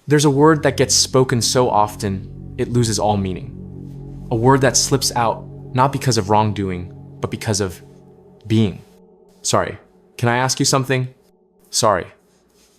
There's a word that gets spoken so often, it loses all meaning. A word that slips out, not because of wrongdoing, but because of being. Sorry, can I ask you something? Sorry,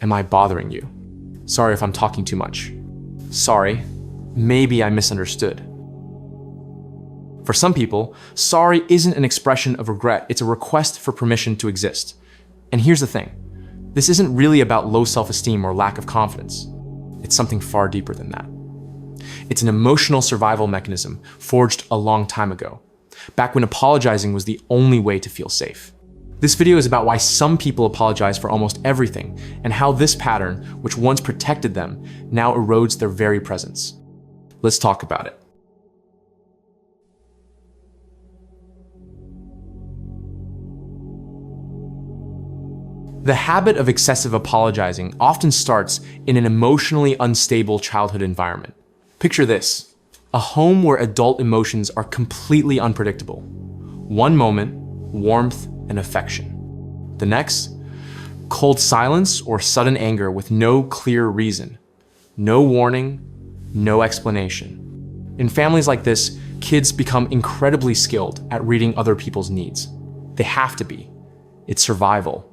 am I bothering you? Sorry if I'm talking too much. Sorry, maybe I misunderstood. For some people, sorry isn't an expression of regret, it's a request for permission to exist. And here's the thing, this isn't really about low self-esteem or lack of confidence. It's something far deeper than that. It's an emotional survival mechanism forged a long time ago, back when apologizing was the only way to feel safe. This video is about why some people apologize for almost everything, and how this pattern, which once protected them, now erodes their very presence. Let's talk about it. The habit of excessive apologizing often starts in an emotionally unstable childhood environment. Picture this, a home where adult emotions are completely unpredictable. One moment, warmth and affection. The next, cold silence or sudden anger with no clear reason. No warning, no explanation. In families like this, kids become incredibly skilled at reading other people's needs. They have to be. It's survival.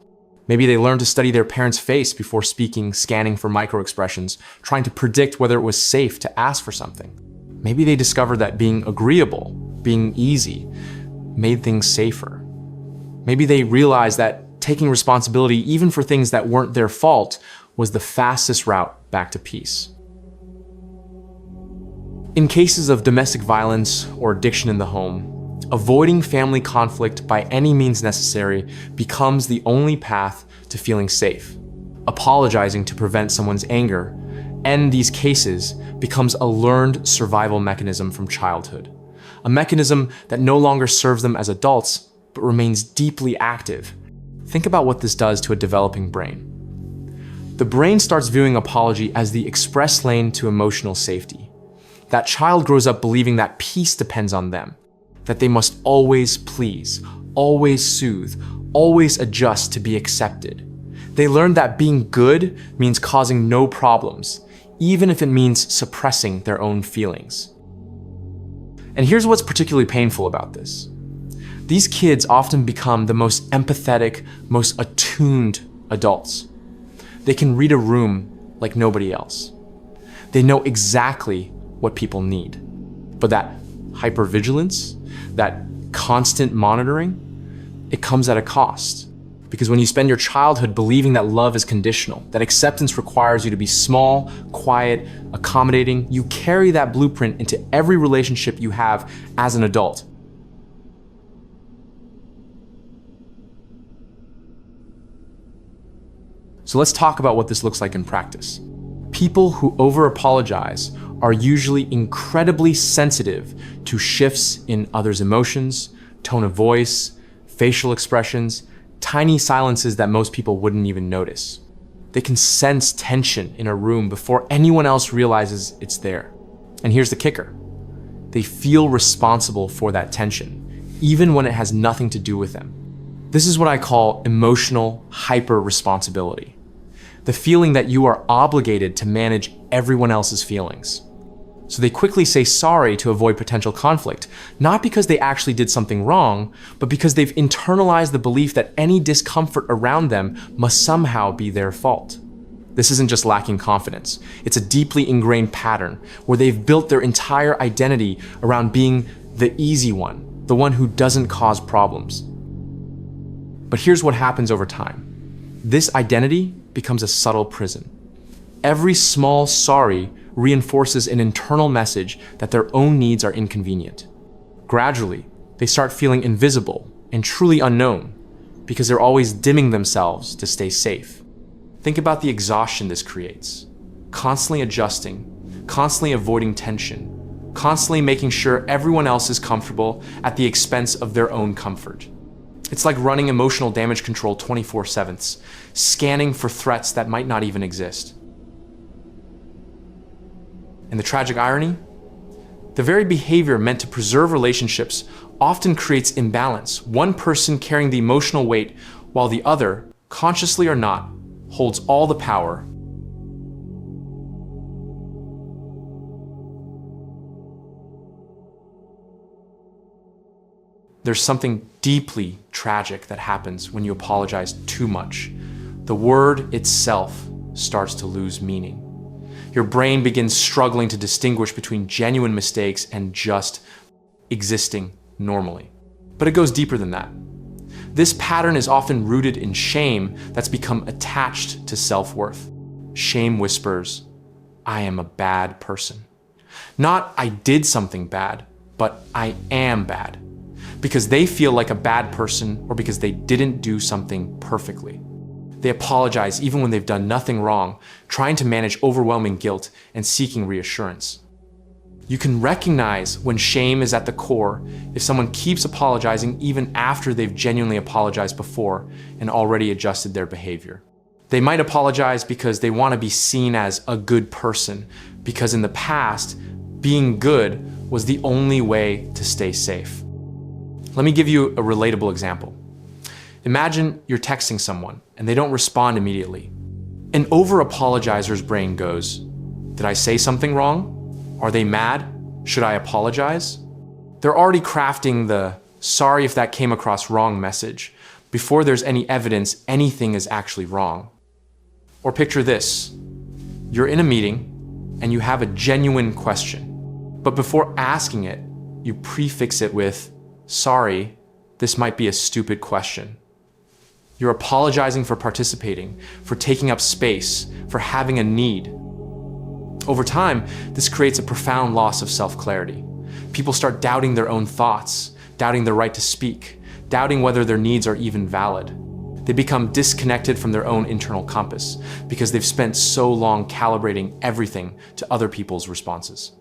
Maybe they learn to study their parents' face before speaking, scanning for microexpressions, trying to predict whether it was safe to ask for something. Maybe they discovered that being agreeable, being easy, made things safer. Maybe they realized that taking responsibility, even for things that weren't their fault, was the fastest route back to peace. In cases of domestic violence or addiction in the home, avoiding family conflict by any means necessary becomes the only path to feeling safe. Apologizing to prevent someone's anger, end these cases, becomes a learned survival mechanism from childhood. A mechanism that no longer serves them as adults, but remains deeply active. Think about what this does to a developing brain. The brain starts viewing apology as the express lane to emotional safety. That child grows up believing that peace depends on them, that they must always please, always soothe, always adjust to be accepted. They learn that being good means causing no problems, even if it means suppressing their own feelings. And here's what's particularly painful about this. These kids often become the most empathetic, most attuned adults. They can read a room like nobody else. They know exactly what people need. But that hypervigilance, that constant monitoring, it comes at a cost. Because when you spend your childhood believing that love is conditional, that acceptance requires you to be small, quiet, accommodating, you carry that blueprint into every relationship you have as an adult. So let's talk about what this looks like in practice. People who over-apologize are usually incredibly sensitive to shifts in others' emotions, tone of voice, facial expressions, tiny silences that most people wouldn't even notice. They can sense tension in a room before anyone else realizes it's there. And here's the kicker. They feel responsible for that tension, even when it has nothing to do with them. This is what I call emotional hyper-responsibility. The feeling that you are obligated to manage everyone else's feelings. So they quickly say sorry to avoid potential conflict, not because they actually did something wrong, but because they've internalized the belief that any discomfort around them must somehow be their fault. This isn't just lacking confidence. It's a deeply ingrained pattern where they've built their entire identity around being the easy one, the one who doesn't cause problems. But here's what happens over time. This identity becomes a subtle prison. Every small sorry reinforces an internal message that their own needs are inconvenient. Gradually, they start feeling invisible and truly unknown because they're always dimming themselves to stay safe. Think about the exhaustion this creates. Constantly adjusting, constantly avoiding tension, constantly making sure everyone else is comfortable at the expense of their own comfort. It's like running emotional damage control 24/7, scanning for threats that might not even exist. And the tragic irony? The very behavior meant to preserve relationships often creates imbalance, one person carrying the emotional weight while the other, consciously or not, holds all the power. There's something deeply tragic that happens when you apologize too much. The word itself starts to lose meaning. Your brain begins struggling to distinguish between genuine mistakes and just existing normally. But it goes deeper than that. This pattern is often rooted in shame that's become attached to self-worth. Shame whispers, "I am a bad person." Not "I did something bad," but "I am bad." Because they feel like a bad person or because they didn't do something perfectly. They apologize even when they've done nothing wrong, trying to manage overwhelming guilt and seeking reassurance. You can recognize when shame is at the core if someone keeps apologizing even after they've genuinely apologized before and already adjusted their behavior. They might apologize because they want to be seen as a good person, because in the past, being good was the only way to stay safe. Let me give you a relatable example. Imagine you're texting someone and they don't respond immediately. An over-apologizer's brain goes, "Did I say something wrong? Are they mad? Should I apologize?" They're already crafting the "sorry if that came across wrong" message before there's any evidence anything is actually wrong. Or picture this. You're in a meeting and you have a genuine question, but before asking it, you prefix it with, "Sorry, this might be a stupid question." You're apologizing for participating, for taking up space, for having a need. Over time, this creates a profound loss of self-clarity. People start doubting their own thoughts, doubting their right to speak, doubting whether their needs are even valid. They become disconnected from their own internal compass because they've spent so long calibrating everything to other people's responses.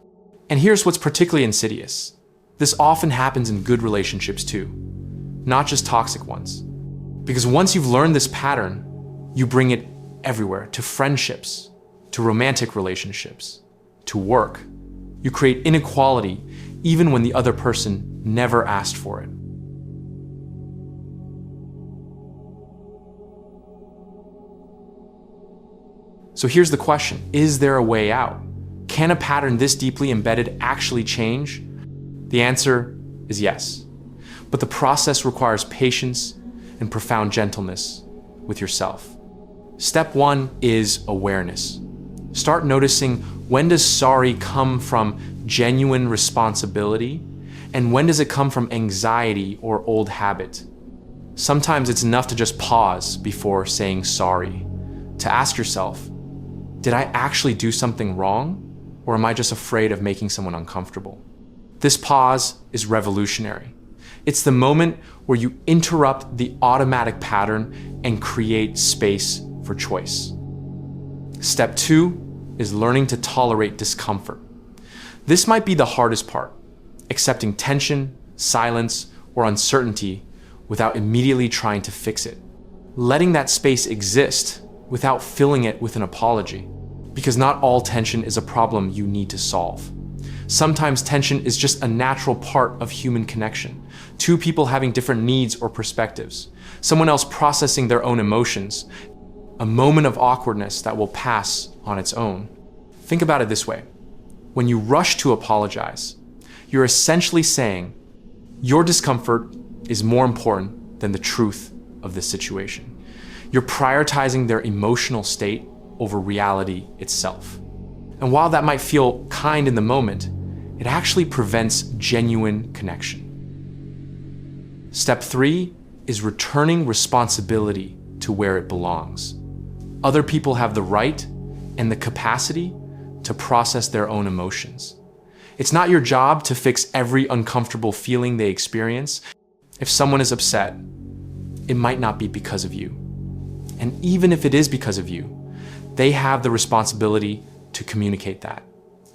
And here's what's particularly insidious. This often happens in good relationships too, not just toxic ones. Because once you've learned this pattern, you bring it everywhere, to friendships, to romantic relationships, to work. You create inequality even when the other person never asked for it. So here's the question, is there a way out? Can a pattern this deeply embedded actually change? The answer is yes. But the process requires patience and profound gentleness with yourself. Step one is awareness. Start noticing, when does sorry come from genuine responsibility and when does it come from anxiety or old habit? Sometimes it's enough to just pause before saying sorry, to ask yourself, did I actually do something wrong or am I just afraid of making someone uncomfortable? This pause is revolutionary. It's the moment where you interrupt the automatic pattern and create space for choice. Step two is learning to tolerate discomfort. This might be the hardest part, accepting tension, silence, or uncertainty without immediately trying to fix it. Letting that space exist without filling it with an apology. Because not all tension is a problem you need to solve. Sometimes tension is just a natural part of human connection. Two people having different needs or perspectives. Someone else processing their own emotions. A moment of awkwardness that will pass on its own. Think about it this way. When you rush to apologize, you're essentially saying, your discomfort is more important than the truth of this situation. You're prioritizing their emotional state over reality itself. And while that might feel kind in the moment, it actually prevents genuine connection. Step three is returning responsibility to where it belongs. Other people have the right and the capacity to process their own emotions. It's not your job to fix every uncomfortable feeling they experience. If someone is upset, it might not be because of you. And even if it is because of you, they have the responsibility to communicate that.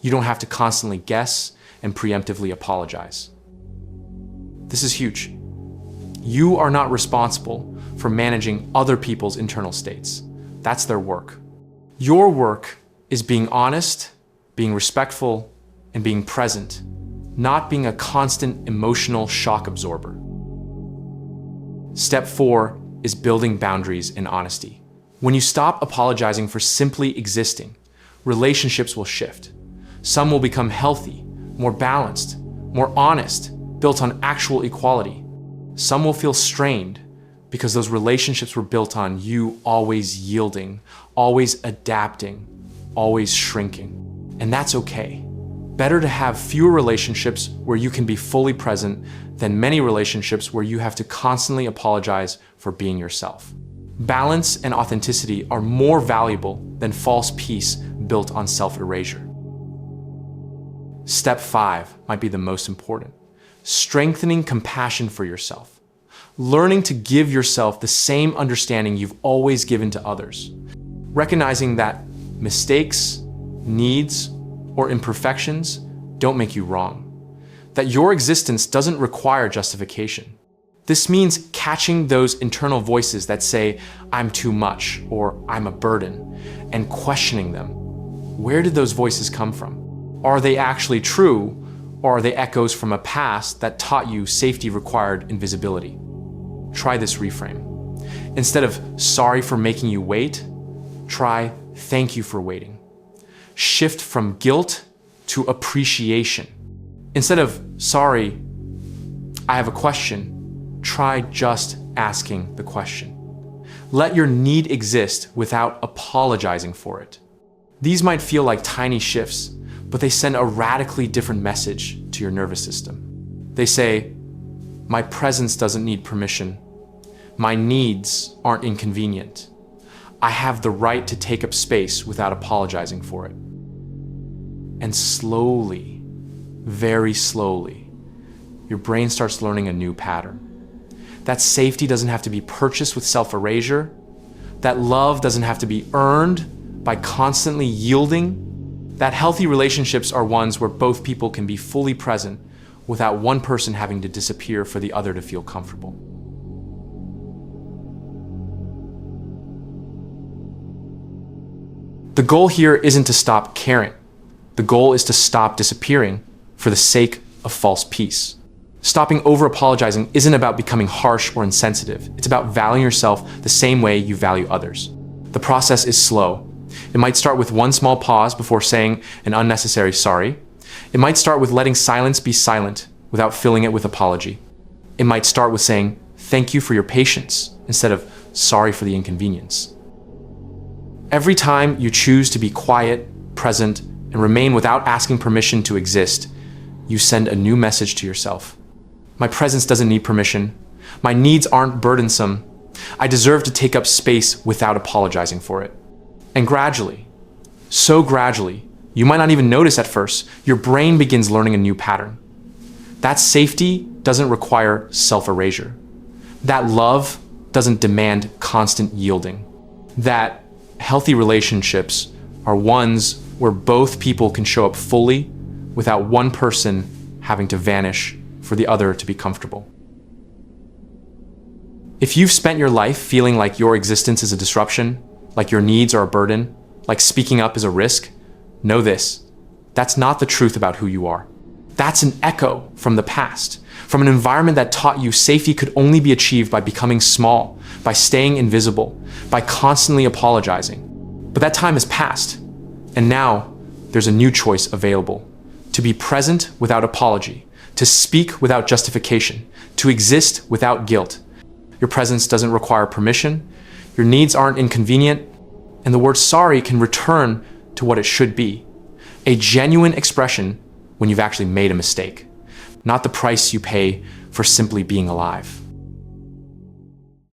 You don't have to constantly guess and preemptively apologize. This is huge. You are not responsible for managing other people's internal states. That's their work. Your work is being honest, being respectful, and being present, not being a constant emotional shock absorber. Step four is building boundaries and honesty. When you stop apologizing for simply existing, relationships will shift. Some will become healthy, more balanced, more honest, built on actual equality. Some will feel strained because those relationships were built on you always yielding, always adapting, always shrinking. And that's okay. Better to have fewer relationships where you can be fully present than many relationships where you have to constantly apologize for being yourself. Balance and authenticity are more valuable than false peace built on self-erasure. Step 5 might be the most important. Strengthening compassion for yourself. Learning to give yourself the same understanding you've always given to others. Recognizing that mistakes, needs, or imperfections don't make you wrong. That your existence doesn't require justification. This means catching those internal voices that say, "I'm too much," or "I'm a burden," and questioning them. Where did those voices come from? Are they actually true, or are they echoes from a past that taught you safety required invisibility? Try this reframe. Instead of "sorry for making you wait," try "thank you for waiting." Shift from guilt to appreciation. Instead of "sorry, I have a question," try just asking the question. Let your need exist without apologizing for it. These might feel like tiny shifts, but they send a radically different message to your nervous system. They say, "My presence doesn't need permission. My needs aren't inconvenient. I have the right to take up space without apologizing for it." And slowly, very slowly, your brain starts learning a new pattern. That safety doesn't have to be purchased with self-erasure. That love doesn't have to be earned by constantly yielding. That healthy relationships are ones where both people can be fully present without one person having to disappear for the other to feel comfortable. The goal here isn't to stop caring. The goal is to stop disappearing for the sake of false peace. Stopping over-apologizing isn't about becoming harsh or insensitive. It's about valuing yourself the same way you value others. The process is slow. It might start with one small pause before saying an unnecessary sorry. It might start with letting silence be silent without filling it with apology. It might start with saying, "Thank you for your patience," instead of "sorry for the inconvenience." Every time you choose to be quiet, present, and remain without asking permission to exist, you send a new message to yourself. My presence doesn't need permission. My needs aren't burdensome. I deserve to take up space without apologizing for it. And gradually, so gradually, you might not even notice at first, your brain begins learning a new pattern. That safety doesn't require self-erasure. That love doesn't demand constant yielding. That healthy relationships are ones where both people can show up fully without one person having to vanish for the other to be comfortable. If you've spent your life feeling like your existence is a disruption, like your needs are a burden, like speaking up is a risk, know this: that's not the truth about who you are. That's an echo from the past, from an environment that taught you safety could only be achieved by becoming small, by staying invisible, by constantly apologizing. But that time has passed, and now there's a new choice available: to be present without apology, to speak without justification, to exist without guilt. Your presence doesn't require permission, your needs aren't inconvenient, and the word sorry can return to what it should be: a genuine expression when you've actually made a mistake, not the price you pay for simply being alive.